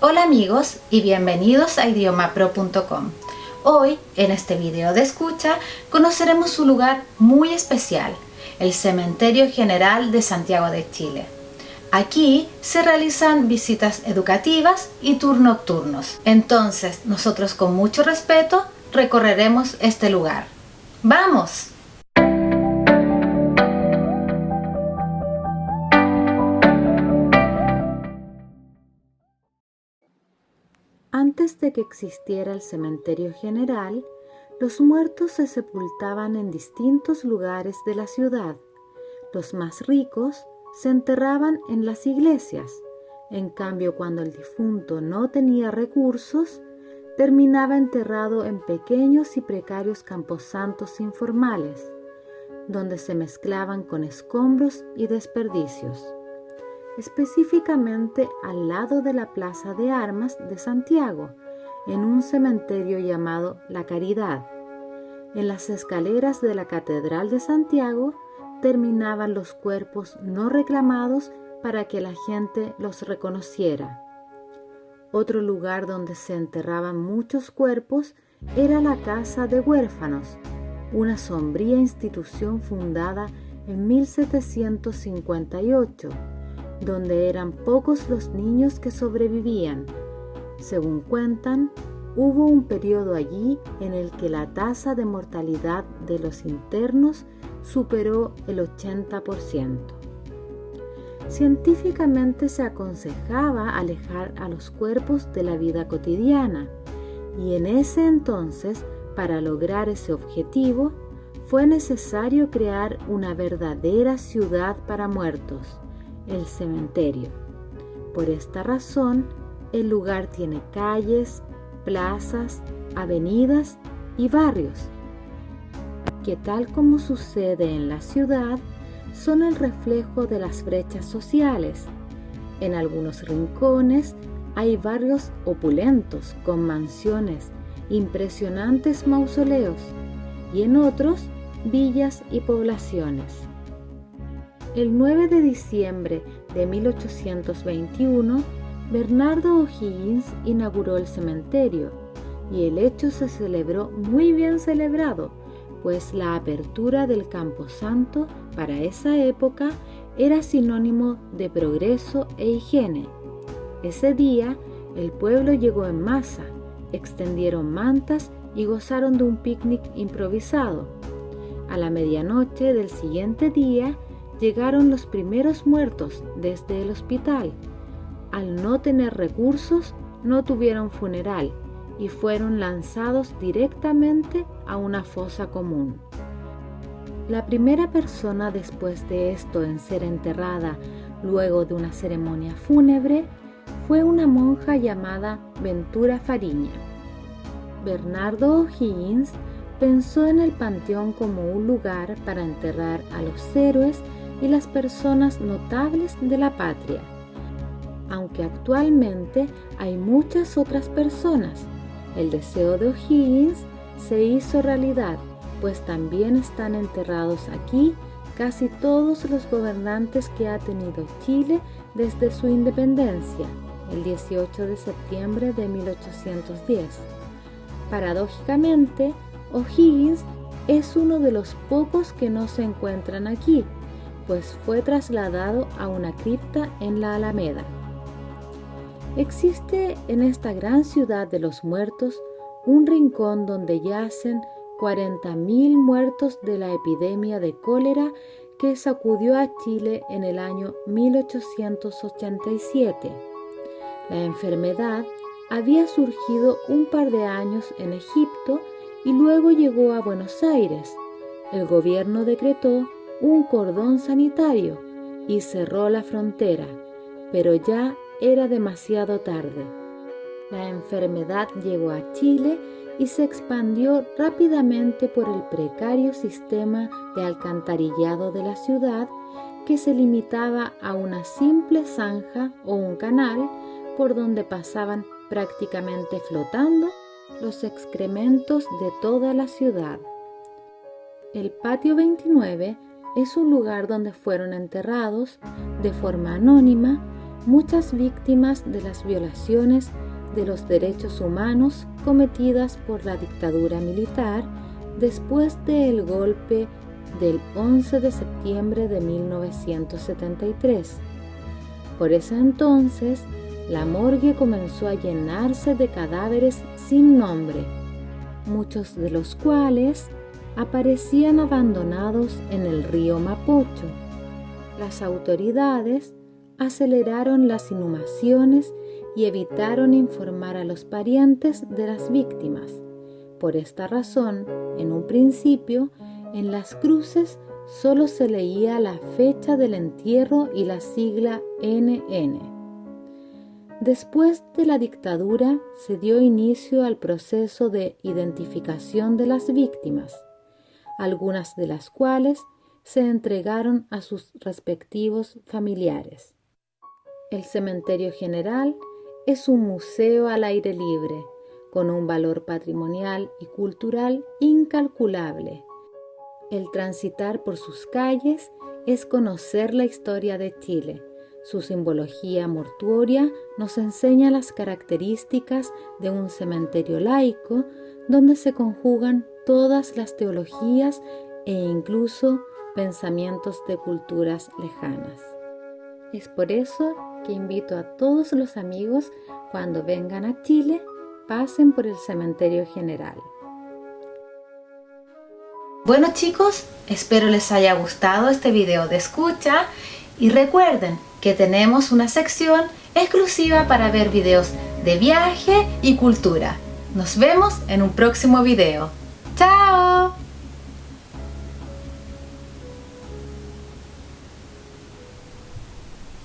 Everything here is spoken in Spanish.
Hola amigos y bienvenidos a idiomapro.com. Hoy, en este video de escucha, conoceremos un lugar muy especial, el Cementerio General de Santiago de Chile. Aquí se realizan visitas educativas y tours nocturnos. Entonces, nosotros con mucho respeto recorreremos este lugar. ¡Vamos! Antes de que existiera el cementerio general, los muertos se sepultaban en distintos lugares de la ciudad. Los más ricos se enterraban en las iglesias. En cambio, cuando el difunto no tenía recursos, terminaba enterrado en pequeños y precarios camposantos informales, donde se mezclaban con escombros y desperdicios. Específicamente al lado de la Plaza de Armas de Santiago, en un cementerio llamado La Caridad. En las escaleras de la Catedral de Santiago terminaban los cuerpos no reclamados para que la gente los reconociera. Otro lugar donde se enterraban muchos cuerpos era la Casa de Huérfanos, una sombría institución fundada en 1758, donde eran pocos los niños que sobrevivían. Según cuentan, hubo un periodo allí en el que la tasa de mortalidad de los internos superó el 80%. Científicamente se aconsejaba alejar a los cuerpos de la vida cotidiana, y en ese entonces, para lograr ese objetivo, fue necesario crear una verdadera ciudad para muertos, el cementerio. Por esta razón, el lugar tiene calles, plazas, avenidas y barrios, que tal como sucede en la ciudad, son el reflejo de las brechas sociales. En algunos rincones hay barrios opulentos con mansiones, impresionantes mausoleos, y en otros villas y poblaciones. El 9 de diciembre de 1821, Bernardo O'Higgins inauguró el cementerio, y el hecho se celebró muy bien celebrado, pues la apertura del camposanto para esa época era sinónimo de progreso e higiene. Ese día, el pueblo llegó en masa, extendieron mantas y gozaron de un picnic improvisado. A la medianoche del siguiente día, llegaron los primeros muertos desde el hospital. Al no tener recursos, no tuvieron funeral y fueron lanzados directamente a una fosa común. La primera persona después de esto en ser enterrada luego de una ceremonia fúnebre fue una monja llamada Ventura Fariña. Bernardo O'Higgins pensó en el panteón como un lugar para enterrar a los héroes y las personas notables de la patria, aunque actualmente hay muchas otras personas. El deseo de O'Higgins se hizo realidad, pues también están enterrados aquí casi todos los gobernantes que ha tenido Chile desde su independencia, el 18 de septiembre de 1810. Paradójicamente, O'Higgins es uno de los pocos que no se encuentran aquí, pues fue trasladado a una cripta en la Alameda. Existe en esta gran ciudad de los muertos un rincón donde yacen 40.000 muertos de la epidemia de cólera que sacudió a Chile en el año 1887. La enfermedad había surgido un par de años en Egipto y luego llegó a Buenos Aires. El gobierno decretó un cordón sanitario y cerró la frontera, pero ya era demasiado tarde. La enfermedad llegó a Chile y se expandió rápidamente por el precario sistema de alcantarillado de la ciudad, que se limitaba a una simple zanja o un canal por donde pasaban prácticamente flotando los excrementos de toda la ciudad. El patio 29 es un lugar donde fueron enterrados de forma anónima muchas víctimas de las violaciones de los derechos humanos cometidas por la dictadura militar después del golpe del 11 de septiembre de 1973. Por ese entonces, la morgue comenzó a llenarse de cadáveres sin nombre, muchos de los cuales aparecían abandonados en el río Mapocho. Las autoridades aceleraron las inhumaciones y evitaron informar a los parientes de las víctimas. Por esta razón, en un principio, en las cruces solo se leía la fecha del entierro y la sigla NN. Después de la dictadura se dio inicio al proceso de identificación de las víctimas, algunas de las cuales se entregaron a sus respectivos familiares. El Cementerio General es un museo al aire libre, con un valor patrimonial y cultural incalculable. El transitar por sus calles es conocer la historia de Chile. Su simbología mortuoria nos enseña las características de un cementerio laico donde se conjugan todas las teologías e incluso pensamientos de culturas lejanas. Es por eso que invito a todos los amigos, cuando vengan a Chile, pasen por el Cementerio General. Bueno chicos, espero les haya gustado este video de escucha y recuerden que tenemos una sección exclusiva para ver videos de viaje y cultura. Nos vemos en un próximo video. ¡Chao!